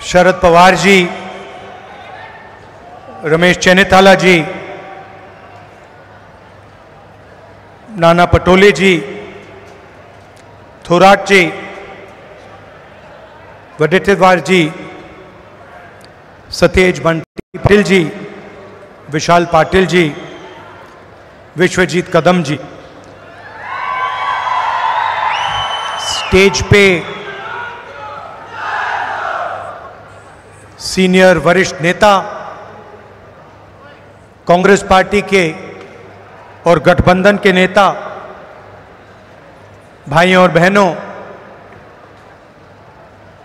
शरद पवार जी, रमेश चेन्निथाला जी, नाना पटोले जी, थोराट जी, वडेट्टीवार जी, सतेज बंटी पाटिल जी, विशाल पाटिल जी, विश्वजीत कदम जी, stage पे senior वरिष्ठ नेता, कांग्रेस पार्टी के और गठबंधन के नेता, भाइयों और बहनों,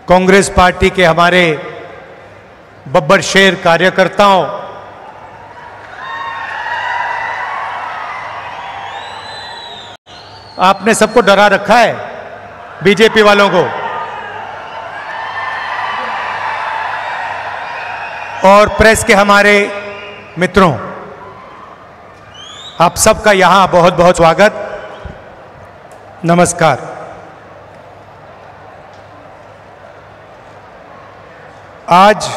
कांग्रेस पार्टी के हमारे बब्बर शेर कार्यकर्ताओं, आपने सबको डरा रखा है, बीजेपी वालों को, और प्रेस के हमारे मित्रों, आप सबका यहां बहुत बहुत स्वागत, नमस्कार। आज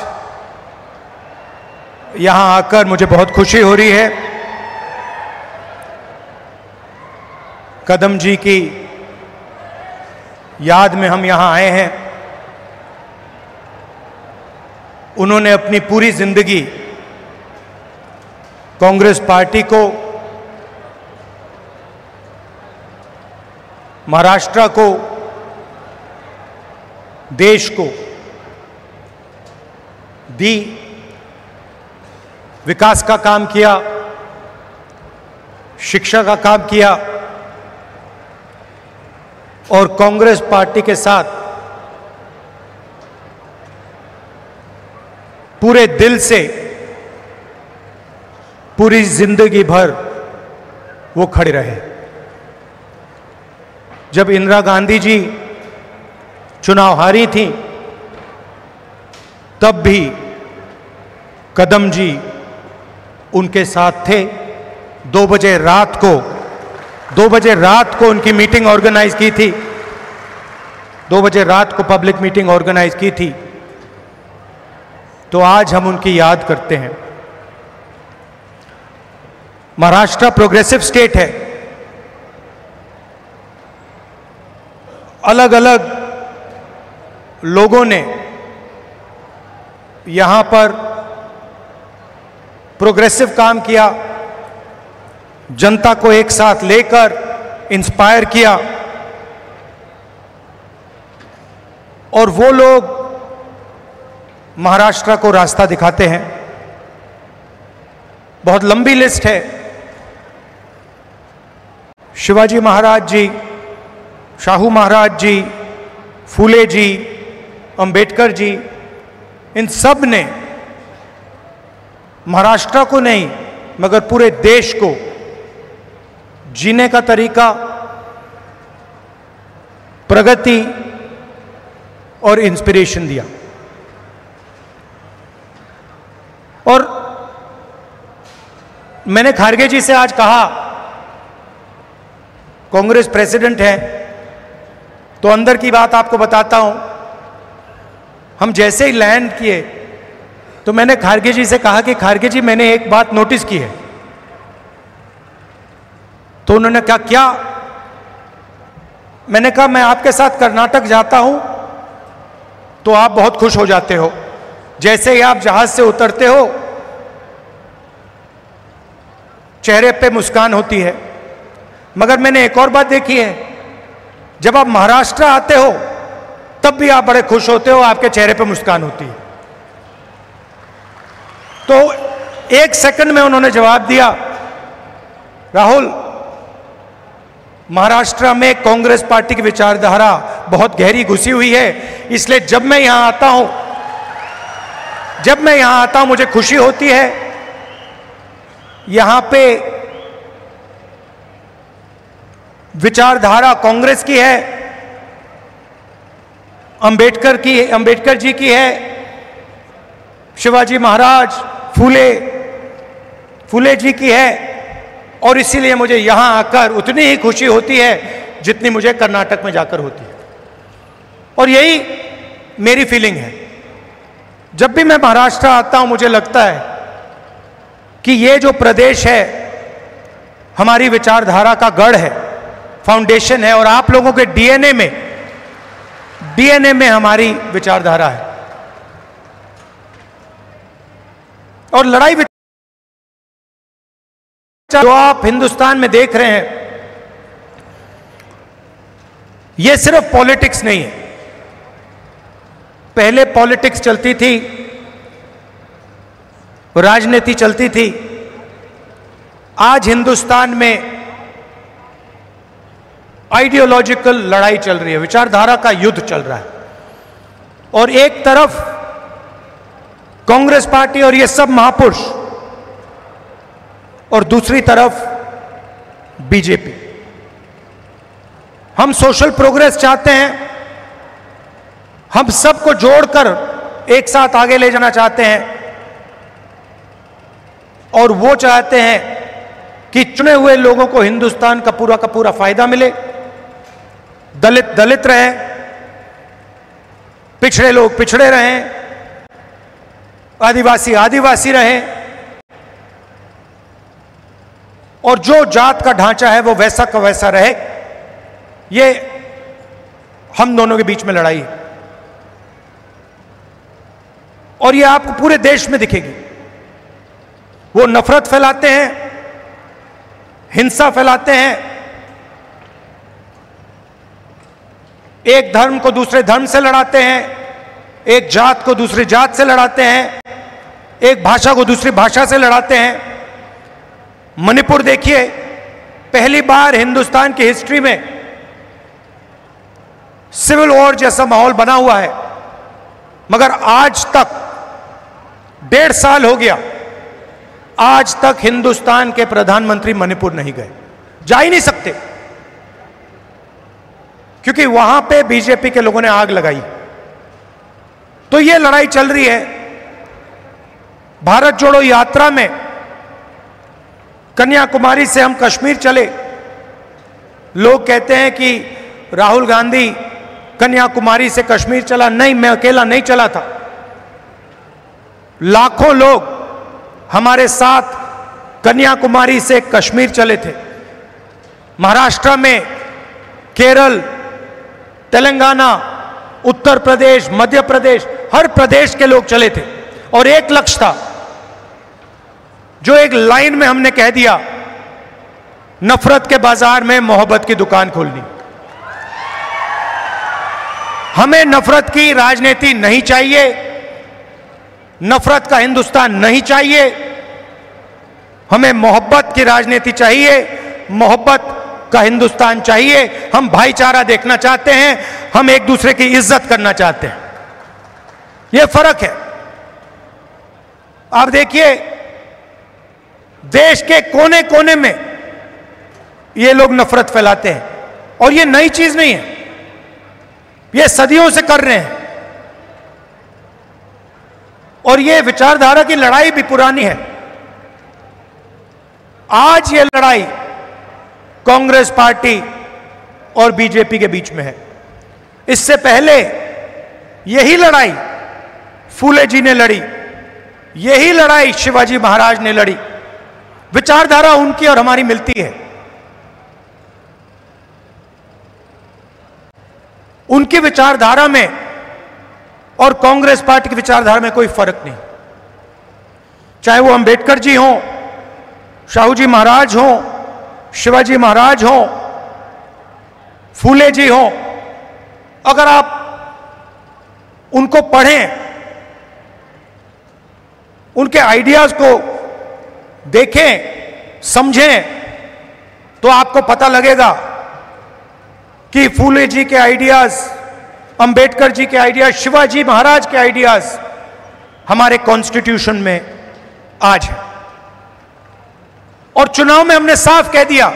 यहां आकर मुझे बहुत खुशी हो रही है। कदम जी की याद में हम यहां आए हैं। उन्होंने अपनी पूरी जिंदगी कांग्रेस पार्टी को, महाराष्ट्र को, देश को दी, विकास का काम किया, शिक्षा का काम किया और कांग्रेस पार्टी के साथ पूरे दिल से पूरी जिंदगी भर वो खड़े रहे। जब इंदिरा गांधी जी चुनाव हारी थी, तब भी कदम जी उनके साथ थे। 2 बजे रात को उनकी मीटिंग ऑर्गेनाइज की थी, 2 बजे रात को पब्लिक मीटिंग ऑर्गेनाइज की थी। तो आज हम उनकी याद करते हैं। महाराष्ट्र प्रोग्रेसिव स्टेट है। अलग अलग लोगों ने यहां पर प्रोग्रेसिव काम किया, जनता को एक साथ लेकर इंस्पायर किया, और वो लोग महाराष्ट्र को रास्ता दिखाते हैं। बहुत लंबी लिस्ट है। शिवाजी महाराज जी, शाहू महाराज जी, फूले जी, अंबेडकर जी, इन सब ने महाराष्ट्र को नहीं मगर पूरे देश को जीने का तरीका, प्रगति और इंस्पिरेशन दिया। और मैंने खारगे जी से आज कहा, कांग्रेस प्रेसिडेंट है तो अंदर की बात आपको बताता हूं। हम जैसे ही लैंड किए तो मैंने खारगे जी से कहा कि खारगे जी, मैंने एक बात नोटिस की है। तो उन्होंने कहा, क्या? मैंने कहा, मैं आपके साथ कर्नाटक जाता हूं तो आप बहुत खुश हो जाते हो। जैसे ही आप जहाज से उतरते हो, चेहरे पे मुस्कान होती है। मगर मैंने एक और बात देखी है, जब आप महाराष्ट्र आते हो तब भी आप बड़े खुश होते हो, आपके चेहरे पे मुस्कान होती है। तो 1 सेकंड में उन्होंने जवाब दिया, राहुल, महाराष्ट्र में कांग्रेस पार्टी की विचारधारा बहुत गहरी घुसी हुई है, इसलिए जब मैं यहां आता हूं मुझे खुशी होती है। यहां पे विचारधारा कांग्रेस की है, अंबेडकर जी की है, शिवाजी महाराज, फूले जी की है, और इसीलिए मुझे यहां आकर उतनी ही खुशी होती है जितनी मुझे कर्नाटक में जाकर होती है। और यही मेरी फीलिंग है। जब भी मैं महाराष्ट्र आता हूं मुझे लगता है कि ये जो प्रदेश है हमारी विचारधारा का गढ़ है, फाउंडेशन है, और आप लोगों के डीएनए में हमारी विचारधारा है। और लड़ाई जो आप हिंदुस्तान में देख रहे हैं ये सिर्फ पॉलिटिक्स नहीं है। पहले पॉलिटिक्स चलती थी, राजनीति चलती थी। आज हिंदुस्तान में आइडियोलॉजिकल लड़ाई चल रही है, विचारधारा का युद्ध चल रहा है। और एक तरफ कांग्रेस पार्टी और ये सब महापुरुष, और दूसरी तरफ बीजेपी। हम सोशल प्रोग्रेस चाहते हैं, हम सबको जोड़कर एक साथ आगे ले जाना चाहते हैं, और वो चाहते हैं कि चुने हुए लोगों को हिंदुस्तान का पूरा फायदा मिले। दलित दलित रहें, पिछड़े लोग पिछड़े रहें, आदिवासी आदिवासी रहें, और जो जात का ढांचा है वो वैसा का वैसा रहे। ये हम दोनों के बीच में लड़ाई है, और ये आपको पूरे देश में दिखेगी। वो नफरत फैलाते हैं, हिंसा फैलाते हैं, एक धर्म को दूसरे धर्म से लड़ाते हैं, एक जात को दूसरी जात से लड़ाते हैं, एक भाषा को दूसरी भाषा से लड़ाते हैं। मणिपुर देखिए, पहली बार हिंदुस्तान की हिस्ट्री में सिविल वॉर जैसा माहौल बना हुआ है, मगर आज तक 1.5 साल हो गया, आज तक हिंदुस्तान के प्रधानमंत्री मणिपुर नहीं गए, जा ही नहीं सकते, क्योंकि वहां पे बीजेपी के लोगों ने आग लगाई। तो ये लड़ाई चल रही है। भारत जोड़ो यात्रा में कन्याकुमारी से हम कश्मीर चले। लोग कहते हैं कि राहुल गांधी कन्याकुमारी से कश्मीर चला। नहीं, मैं अकेला नहीं चला था, लाखों लोग हमारे साथ कन्याकुमारी से कश्मीर चले थे। महाराष्ट्र में, केरल, तेलंगाना, उत्तर प्रदेश, मध्य प्रदेश, हर प्रदेश के लोग चले थे, और एक लक्ष्य था जो एक लाइन में हमने कह दिया, नफरत के बाजार में मोहब्बत की दुकान खोलनी। हमें नफरत की राजनीति नहीं चाहिए, नफरत का हिंदुस्तान नहीं चाहिए, हमें मोहब्बत की राजनीति चाहिए, मोहब्बत का हिंदुस्तान चाहिए। हम भाईचारा देखना चाहते हैं, हम एक दूसरे की इज्जत करना चाहते हैं। यह फर्क है। आप देखिए, देश के कोने कोने में ये लोग नफरत फैलाते हैं, और ये नई चीज नहीं है, ये सदियों से कर रहे हैं। और ये विचारधारा की लड़ाई भी पुरानी है। आज ये लड़ाई कांग्रेस पार्टी और बीजेपी के बीच में है। इससे पहले यही लड़ाई फूले जी ने लड़ी, यही लड़ाई शिवाजी महाराज ने लड़ी। विचारधारा उनकी और हमारी मिलती है। उनकी विचारधारा में और कांग्रेस पार्टी की विचारधारा में कोई फर्क नहीं। चाहे वो अंबेडकर जी हों, शाहू जी महाराज हों, शिवाजी महाराज हों, फूले जी हों, अगर आप उनको पढ़ें, उनके आइडियाज को देखें, समझें, तो आपको पता लगेगा कि फूले जी के आइडियाज, अंबेडकर जी के आइडियाज, शिवाजी महाराज के आइडियाज हमारे कॉन्स्टिट्यूशन में आज है। और चुनाव में हमने साफ कह दिया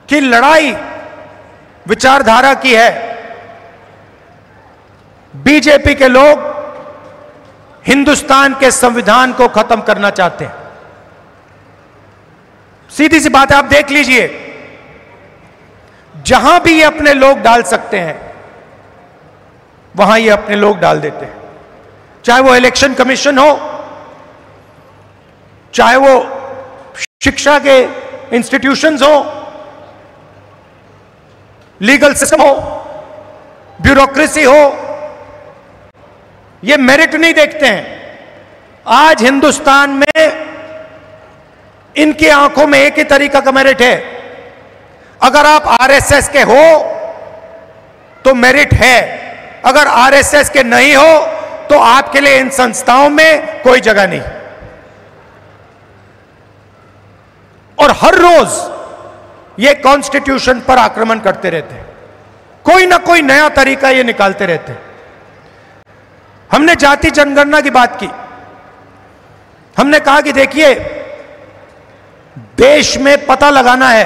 कि लड़ाई विचारधारा की है। बीजेपी के लोग हिंदुस्तान के संविधान को खत्म करना चाहते हैं। सीधी सी बात है, आप देख लीजिए, जहां भी ये अपने लोग डाल सकते हैं, वहां ये अपने लोग डाल देते हैं। चाहे वो इलेक्शन कमीशन हो, चाहे वो शिक्षा के इंस्टीट्यूशंस हो, लीगल सिस्टम हो, ब्यूरोक्रेसी हो, ये मेरिट नहीं देखते हैं। आज हिंदुस्तान में इनकी आंखों में एक ही तरीका का मेरिट है। अगर आप आरएसएस के हो तो मेरिट है, अगर आरएसएस के नहीं हो तो आपके लिए इन संस्थाओं में कोई जगह नहीं। और हर रोज ये कॉन्स्टिट्यूशन पर आक्रमण करते रहते हैं, कोई ना कोई नया तरीका ये निकालते रहते हैं। हमने जाति जनगणना की बात की, हमने कहा कि देखिए देश में पता लगाना है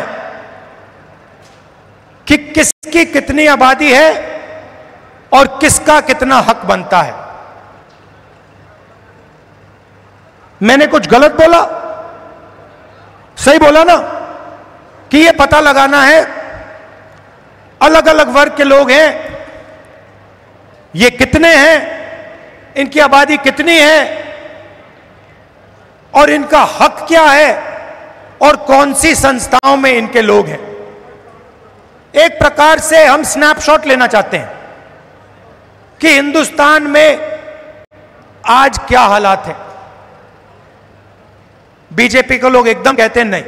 कि किसकी कितनी आबादी है और किसका कितना हक बनता है। मैंने कुछ गलत बोला? सही बोला ना कि यह पता लगाना है अलग अलग वर्ग के लोग हैं, ये कितने हैं, इनकी आबादी कितनी है और इनका हक क्या है और कौन सी संस्थाओं में इनके लोग हैं। एक प्रकार से हम स्नैपशॉट लेना चाहते हैं कि हिंदुस्तान में आज क्या हालात है। बीजेपी के लोग एकदम कहते हैं नहीं,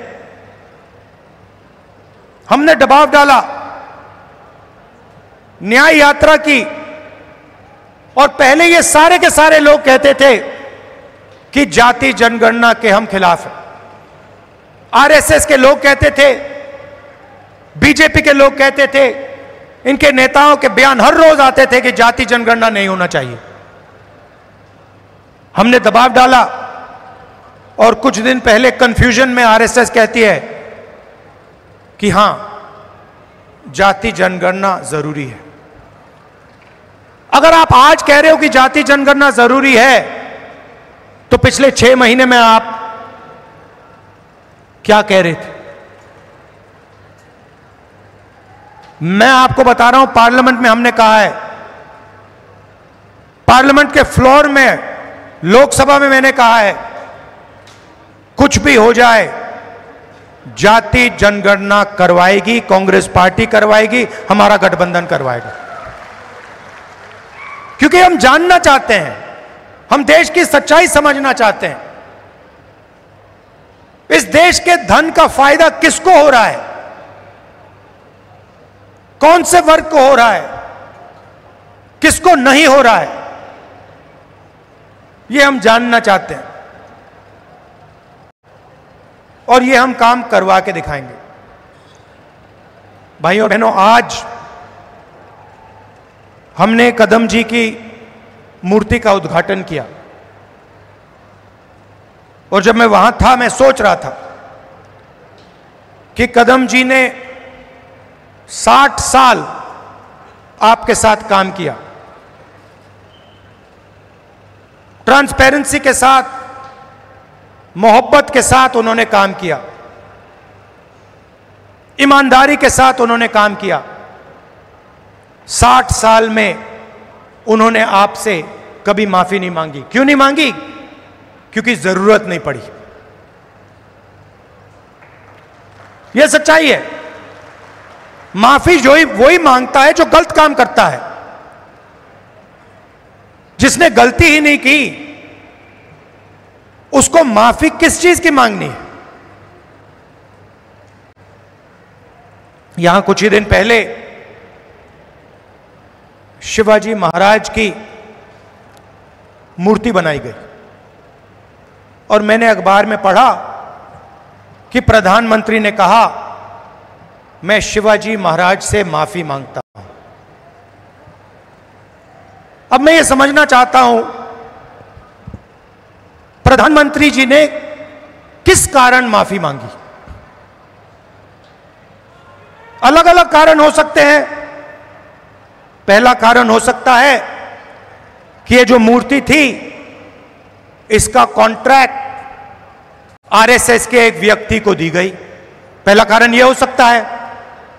हमने दबाव डाला, न्याय यात्रा की, और पहले ये सारे के सारे लोग कहते थे कि जाति जनगणना के हम खिलाफ हैं। आरएसएस के लोग कहते थे, बीजेपी के लोग कहते थे, इनके नेताओं के बयान हर रोज आते थे कि जाति जनगणना नहीं होना चाहिए। हमने दबाव डाला और कुछ दिन पहले कंफ्यूजन में आरएसएस कहती है कि हां जाति जनगणना जरूरी है। अगर आप आज कह रहे हो कि जाति जनगणना जरूरी है तो पिछले 6 महीने में आप क्या कह रहे थे? मैं आपको बता रहा हूं, पार्लियामेंट में हमने कहा है, पार्लियामेंट के फ्लोर में, लोकसभा में मैंने कहा है, कुछ भी हो जाए जाति जनगणना करवाएगी कांग्रेस पार्टी, करवाएगी, हमारा गठबंधन करवाएगा। क्योंकि हम जानना चाहते हैं, हम देश की सच्चाई समझना चाहते हैं। इस देश के धन का फायदा किसको हो रहा है, कौन से वर्ग को हो रहा है, किसको नहीं हो रहा है, यह हम जानना चाहते हैं और यह हम काम करवा के दिखाएंगे। भाइयों बहनों, आज हमने कदम जी की मूर्ति का उद्घाटन किया और जब मैं वहां था मैं सोच रहा था कि कदम जी ने 60 साल आपके साथ काम किया, ट्रांसपेरेंसी के साथ, मोहब्बत के साथ उन्होंने काम किया, ईमानदारी के साथ उन्होंने काम किया। 60 साल में उन्होंने आपसे कभी माफी नहीं मांगी। क्यों नहीं मांगी? क्योंकि जरूरत नहीं पड़ी। यह सच्चाई है। माफी वही मांगता है जो गलत काम करता है। जिसने गलती ही नहीं की उसको माफी किस चीज की मांगनी है? यहां कुछ ही दिन पहले शिवाजी महाराज की मूर्ति बनाई गई और मैंने अखबार में पढ़ा कि प्रधानमंत्री ने कहा मैं शिवाजी महाराज से माफी मांगता हूं। अब मैं ये समझना चाहता हूं प्रधानमंत्री जी ने किस कारण माफी मांगी। अलग अलग कारण हो सकते हैं। पहला कारण हो सकता है कि ये जो मूर्ति थी इसका कॉन्ट्रैक्ट आरएसएस के एक व्यक्ति को दी गई। पहला कारण यह हो सकता है।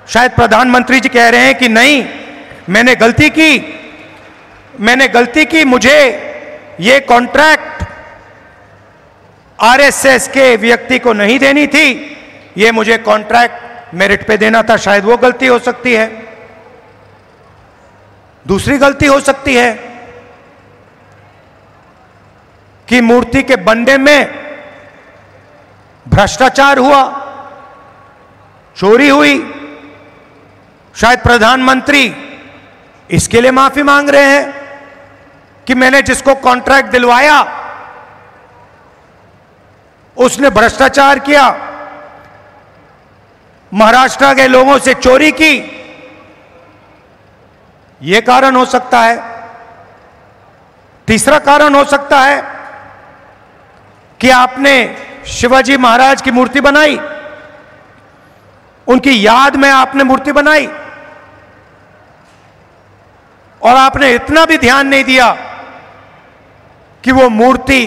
शायद प्रधानमंत्री जी कह रहे हैं कि नहीं, मैंने गलती की, मैंने गलती की, मुझे ये कॉन्ट्रैक्ट आरएसएस के व्यक्ति को नहीं देनी थी, ये मुझे कॉन्ट्रैक्ट मेरिट पे देना था। शायद वो गलती हो सकती है। दूसरी गलती हो सकती है कि मूर्ति के बनने में भ्रष्टाचार हुआ, चोरी हुई। शायद प्रधानमंत्री इसके लिए माफी मांग रहे हैं कि मैंने जिसको कॉन्ट्रैक्ट दिलवाया उसने भ्रष्टाचार किया, महाराष्ट्र के लोगों से चोरी की। यह कारण हो सकता है। तीसरा कारण हो सकता है कि आपने शिवाजी महाराज की मूर्ति बनाई, उनकी याद में आपने मूर्ति बनाई और आपने इतना भी ध्यान नहीं दिया कि वो मूर्ति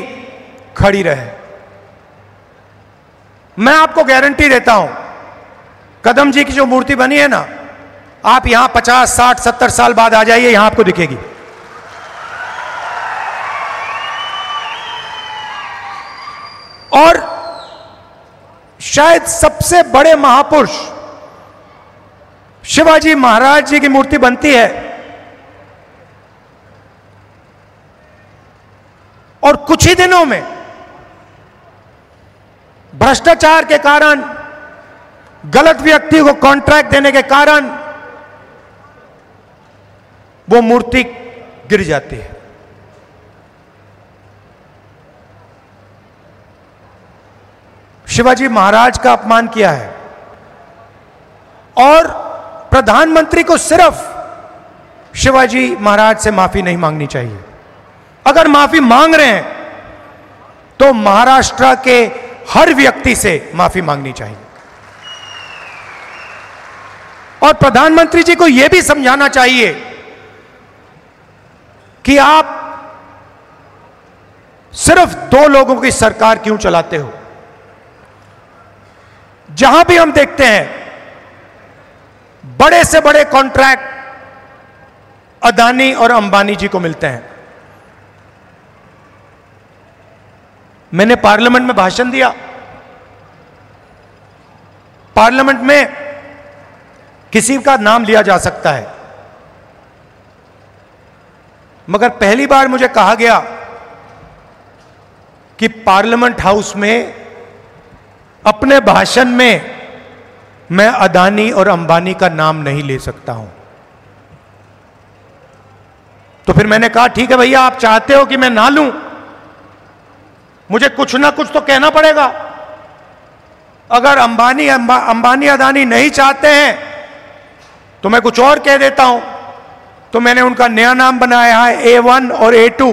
खड़ी रहे। मैं आपको गारंटी देता हूं, कदम जी की जो मूर्ति बनी है ना, आप यहां 50, 60, 70 साल बाद आ जाइए, यहां आपको दिखेगी। और शायद सबसे बड़े महापुरुष शिवाजी महाराज जी की मूर्ति बनती है और कुछ ही दिनों में भ्रष्टाचार के कारण, गलत व्यक्ति को कॉन्ट्रैक्ट देने के कारण वो मूर्ति गिर जाती है। शिवाजी महाराज का अपमान किया है और प्रधानमंत्री को सिर्फ शिवाजी महाराज से माफी नहीं मांगनी चाहिए। अगर माफी मांग रहे हैं तो महाराष्ट्र के हर व्यक्ति से माफी मांगनी चाहिए। और प्रधानमंत्री जी को यह भी समझाना चाहिए कि आप सिर्फ 2 लोगों की सरकार क्यों चलाते हो। जहां भी हम देखते हैं बड़े से बड़े कॉन्ट्रैक्ट अदानी और अंबानी जी को मिलते हैं। मैंने पार्लियामेंट में भाषण दिया। पार्लियामेंट में किसी का नाम लिया जा सकता है, मगर पहली बार मुझे कहा गया कि पार्लियामेंट हाउस में अपने भाषण में मैं अदानी और अंबानी का नाम नहीं ले सकता हूं। तो फिर मैंने कहा ठीक है भैया, आप चाहते हो कि मैं ना लूं, मुझे कुछ ना कुछ तो कहना पड़ेगा। अगर अंबानी अदानी नहीं चाहते हैं तो मैं कुछ और कह देता हूं। तो मैंने उनका नया नाम बनाया है A1 और A2।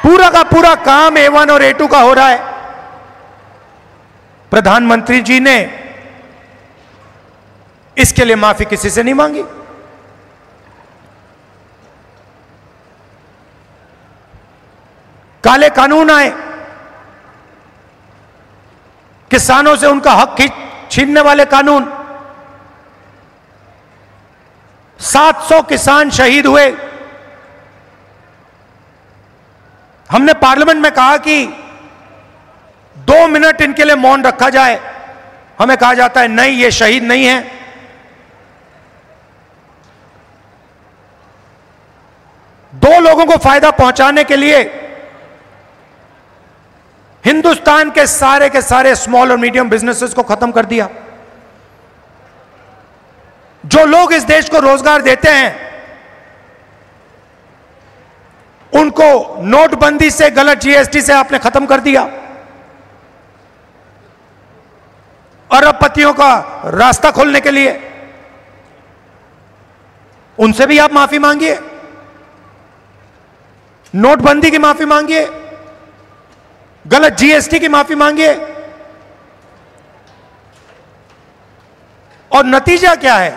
पूरा का पूरा काम A1 और A2 का हो रहा है। प्रधानमंत्री जी ने इसके लिए माफी किसी से नहीं मांगी। काले कानून आए, किसानों से उनका हक छीनने वाले कानून। 700 किसान शहीद हुए। हमने पार्लियामेंट में कहा कि 2 मिनट इनके लिए मौन रखा जाए। हमें कहा जाता है नहीं, ये शहीद नहीं है। दो लोगों को फायदा पहुंचाने के लिए हिंदुस्तान के सारे स्मॉल और मीडियम बिजनेसेस को खत्म कर दिया। जो लोग इस देश को रोजगार देते हैं उनको नोटबंदी से, गलत जीएसटी से आपने खत्म कर दिया। अरबपतियों का रास्ता खोलने के लिए उनसे भी आप माफी मांगिए, नोटबंदी की माफी मांगिए, गलत जीएसटी की माफी मांगिए। और नतीजा क्या है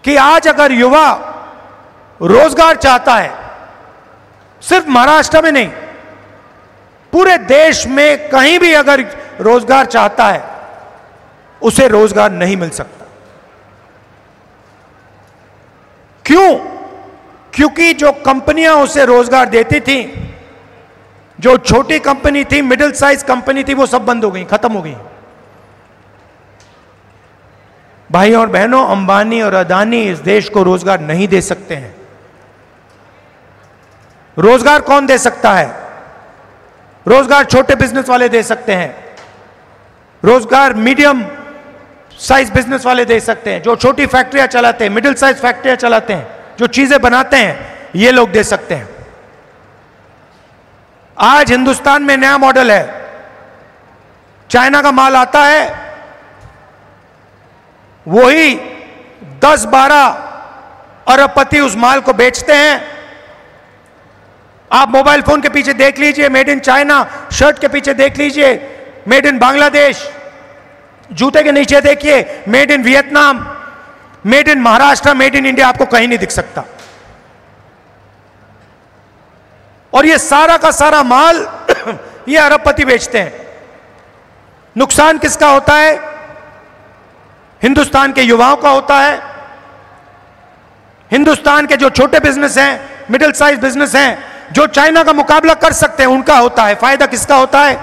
कि आज अगर युवा रोजगार चाहता है, सिर्फ महाराष्ट्र में नहीं, पूरे देश में कहीं भी अगर रोजगार चाहता है, उसे रोजगार नहीं मिल सकता। क्यों? क्योंकि जो कंपनियां उसे रोजगार देती थी, जो छोटी कंपनी थी, मिडिल साइज कंपनी थी, वो सब बंद हो गई, खत्म हो गई। भाई और बहनों, अंबानी और अदानी इस देश को रोजगार नहीं दे सकते हैं। रोजगार कौन दे सकता है? रोजगार छोटे बिजनेस वाले दे सकते हैं, रोजगार मीडियम साइज बिजनेस वाले दे सकते हैं, जो छोटी फैक्ट्रियां चलाते हैं, मिडिल साइज फैक्ट्रियां चलाते हैं, जो चीजें बनाते हैं, ये लोग दे सकते हैं। आज हिंदुस्तान में नया मॉडल है, चाइना का माल आता है, वही 10-12 अरबपति उस माल को बेचते हैं। आप मोबाइल फोन के पीछे देख लीजिए मेड इन चाइना, शर्ट के पीछे देख लीजिए मेड इन बांग्लादेश, जूते के नीचे देखिए made in Vietnam, made in Maharashtra, made in India, आपको कहीं नहीं दिख सकता। और ये सारा का सारा माल ये अरबपति बेचते हैं। नुकसान किसका होता है? हिंदुस्तान के युवाओं का होता है। हिंदुस्तान के जो छोटे बिजनेस हैं, मिडिल साइज बिजनेस हैं, जो चाइना का मुकाबला कर सकते हैं, उनका होता है। फायदा किसका होता है?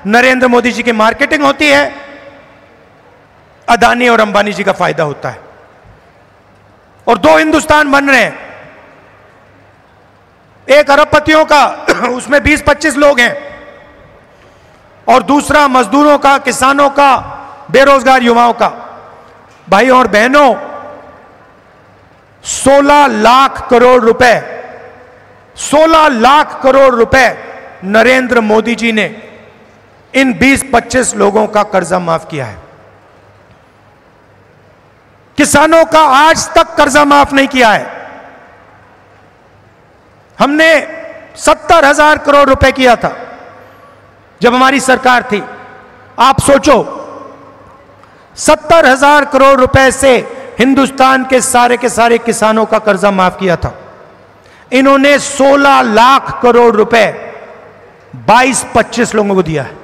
नरेंद्र मोदी जी की मार्केटिंग होती है, अदानी और अंबानी जी का फायदा होता है। और दो हिंदुस्तान बन रहे हैं, एक अरबपतियों का उसमें 20-25 लोग हैं, और दूसरा मजदूरों का, किसानों का, बेरोजगार युवाओं का। भाई और बहनों, 16 लाख करोड़ रुपए, 16 लाख करोड़ रुपए नरेंद्र मोदी जी ने इन 20-25 लोगों का कर्जा माफ किया है। किसानों का आज तक कर्जा माफ नहीं किया है। हमने 70,000 करोड़ रुपए किया था जब हमारी सरकार थी। आप सोचो, 70,000 करोड़ रुपए से हिंदुस्तान के सारे किसानों का कर्जा माफ किया था। इन्होंने 16 लाख करोड़ रुपए 22-25 लोगों को दिया है।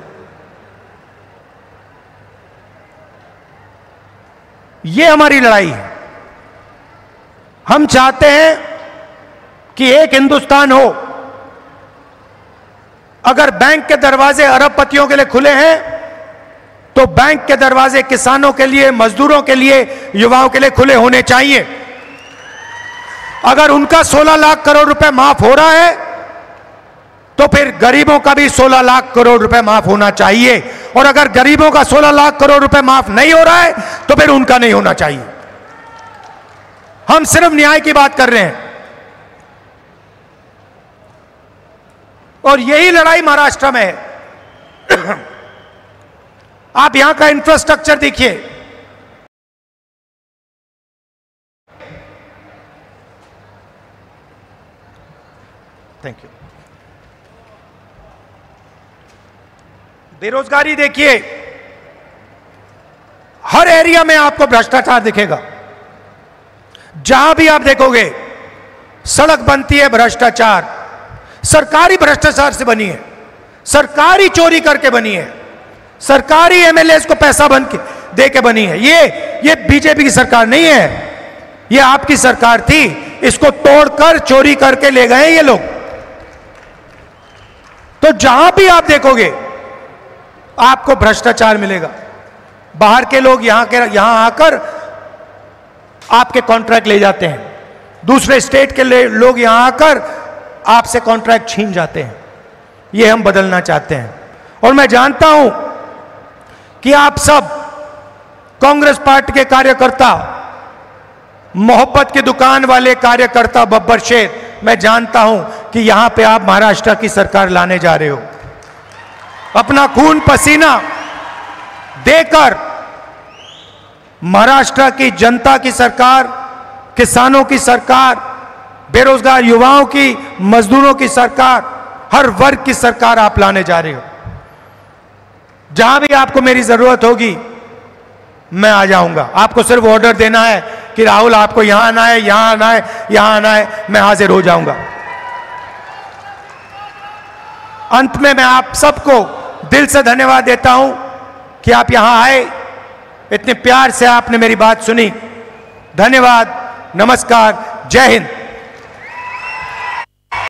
ये हमारी लड़ाई है। हम चाहते हैं कि एक हिंदुस्तान हो। अगर बैंक के दरवाजे अरबपतियों के लिए खुले हैं, तो बैंक के दरवाजे किसानों के लिए, मजदूरों के लिए, युवाओं के लिए खुले होने चाहिए। अगर उनका 16 लाख करोड़ रुपए माफ हो रहा है, तो फिर गरीबों का भी 16 लाख करोड़ रुपए माफ होना चाहिए। और अगर गरीबों का 16 लाख करोड़ रुपए माफ नहीं हो रहा है, तो फिर उनका नहीं होना चाहिए। हम सिर्फ न्याय की बात कर रहे हैं। और यही लड़ाई महाराष्ट्र में है। आप यहां का इंफ्रास्ट्रक्चर देखिए। Thank you. बेरोजगारी देखिए, हर एरिया में आपको भ्रष्टाचार दिखेगा। जहां भी आप देखोगे सड़क बनती है, भ्रष्टाचार, सरकारी भ्रष्टाचार से बनी है, सरकारी चोरी करके बनी है, सरकारी एमएलए को पैसा बन के दे के बनी है। ये बीजेपी की सरकार नहीं है, ये आपकी सरकार थी। इसको तोड़कर चोरी करके ले गए ये लोग। तो जहां भी आप देखोगे आपको भ्रष्टाचार मिलेगा। बाहर के लोग यहां आकर आपके कॉन्ट्रैक्ट ले जाते हैं, दूसरे स्टेट के लोग यहां आकर आपसे कॉन्ट्रैक्ट छीन जाते हैं। ये हम बदलना चाहते हैं। और मैं जानता हूं कि आप सब कांग्रेस पार्टी के कार्यकर्ता, मोहब्बत की दुकान वाले कार्यकर्ता, बब्बर शेर, मैं जानता हूं कि यहां पे आप महाराष्ट्र की सरकार लाने जा रहे हो। अपना खून पसीना देकर महाराष्ट्र की जनता की सरकार, किसानों की सरकार, बेरोजगार युवाओं की, मजदूरों की सरकार, हर वर्ग की सरकार आप लाने जा रहे हो। जहां भी आपको मेरी जरूरत होगी मैं आ जाऊंगा। आपको सिर्फ ऑर्डर देना है कि राहुल आपको यहां आना है, यहां आना है, यहां आना है, मैं हाजिर हो जाऊंगा। अंत में मैं आप सबको दिल से धन्यवाद देता हूं कि आप यहां आए, इतने प्यार से आपने मेरी बात सुनी। धन्यवाद, नमस्कार, जय हिंद।